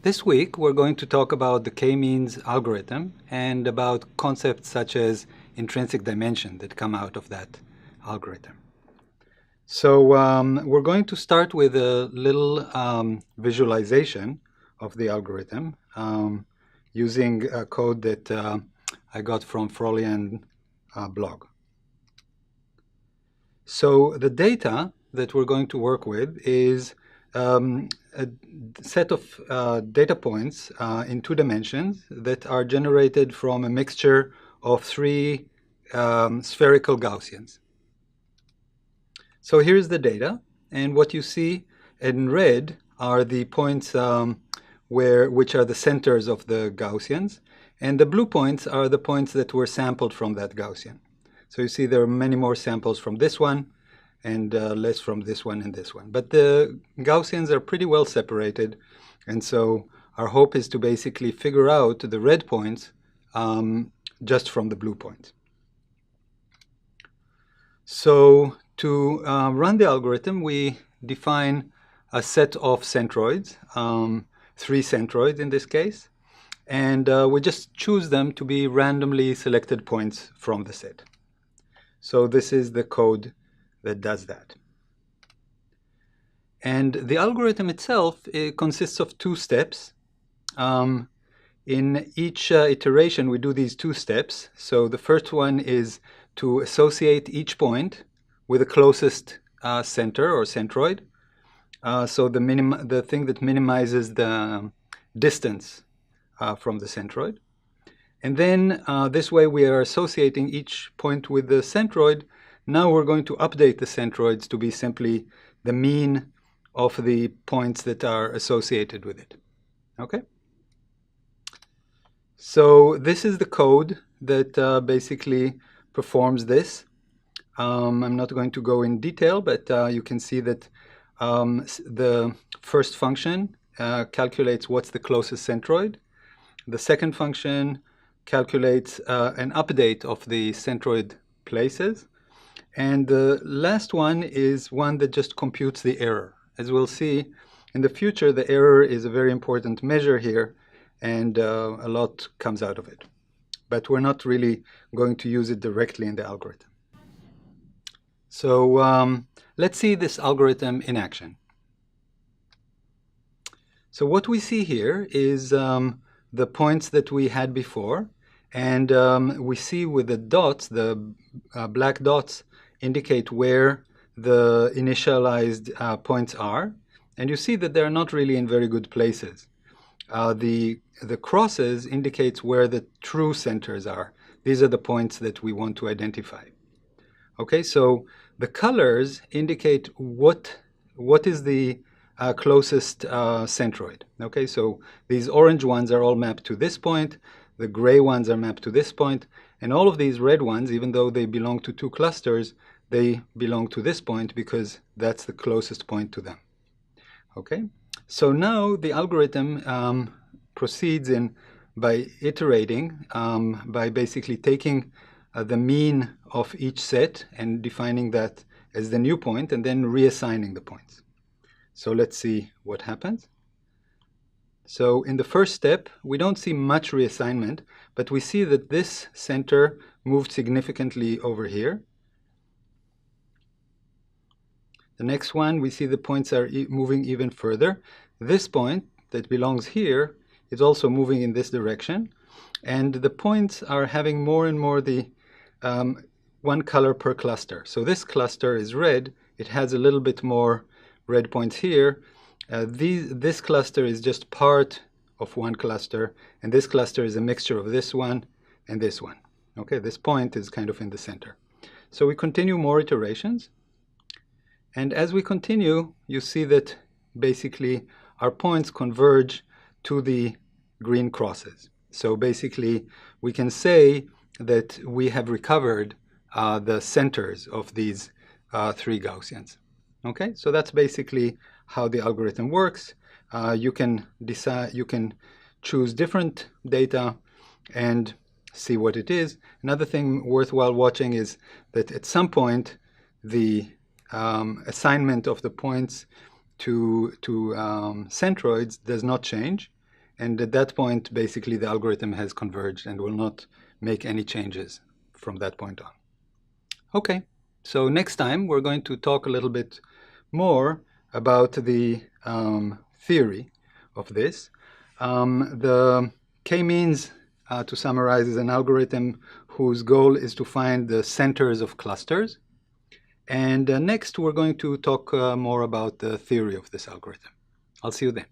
This week, we're going to talk about the K-means algorithm and about concepts such as intrinsic dimension that come out of that algorithm. So we're going to start with a little visualization of the algorithm using a code that I got from Frolian blog. So the data that we're going to work with is a set of data points in 2 dimensions that are generated from a mixture of 3 spherical Gaussians. So here's the data, and what you see in red are the points which are the centers of the Gaussians, and the blue points are the points that were sampled from that Gaussian. So you see there are many more samples from this one and less from this one and this one. But the Gaussians are pretty well separated, and so our hope is to basically figure out the red points just from the blue points. So to run the algorithm, we define a set of centroids, 3 centroids in this case, and we just choose them to be randomly selected points from the set. So this is the code that does that. And the algorithm itself, it consists of 2 steps. In each iteration, we do these 2 steps. So the first one is to associate each point with the closest center or centroid. So the thing that minimizes the distance from the centroid. And then this way we are associating each point with the centroid. Now we're going to update the centroids to be simply the mean of the points that are associated with it. Okay? So this is the code that basically performs this. I'm not going to go in detail, but you can see that the first function calculates what's the closest centroid. The second function calculates an update of the centroid places. And the last one is one that just computes the error. As we'll see in the future, the error is a very important measure here, and a lot comes out of it. But we're not really going to use it directly in the algorithm. So let's see this algorithm in action. So what we see here is the points that we had before, and we see with the dots, the black dots indicate where the initialized points are, and you see that they're not really in very good places. The crosses indicates where the true centers are. These are the points that we want to identify. Okay, so the colors indicate what is the closest centroid. Okay, so these orange ones are all mapped to this point, the gray ones are mapped to this point, and all of these red ones, even though they belong to 2 clusters, they belong to this point because that's the closest point to them. Okay, so now the algorithm proceeds by iterating, by basically taking the mean of each set and defining that as the new point and then reassigning the points. So let's see what happens. So in the first step, we don't see much reassignment, but we see that this center moved significantly over here. The next one, we see the points are moving even further. This point that belongs here is also moving in this direction. And the points are having more and more the one color per cluster. So this cluster is red. It has a little bit more red points here. This cluster is just part of one cluster, and this cluster is a mixture of this one and this one. Okay, this point is kind of in the center. So we continue more iterations, and as we continue, you see that basically our points converge to the green crosses. So basically, we can say that we have recovered the centers of these 3 Gaussians. Okay, so that's basically how the algorithm works. You can choose different data and see what it is. Another thing worthwhile watching is that at some point the assignment of the points to centroids does not change, And at that point, basically, the algorithm has converged and will not make any changes from that point on. Okay, so next time we're going to talk a little bit more about the theory of this. The K-means, to summarize, is an algorithm whose goal is to find the centers of clusters. And next we're going to talk more about the theory of this algorithm. I'll see you then.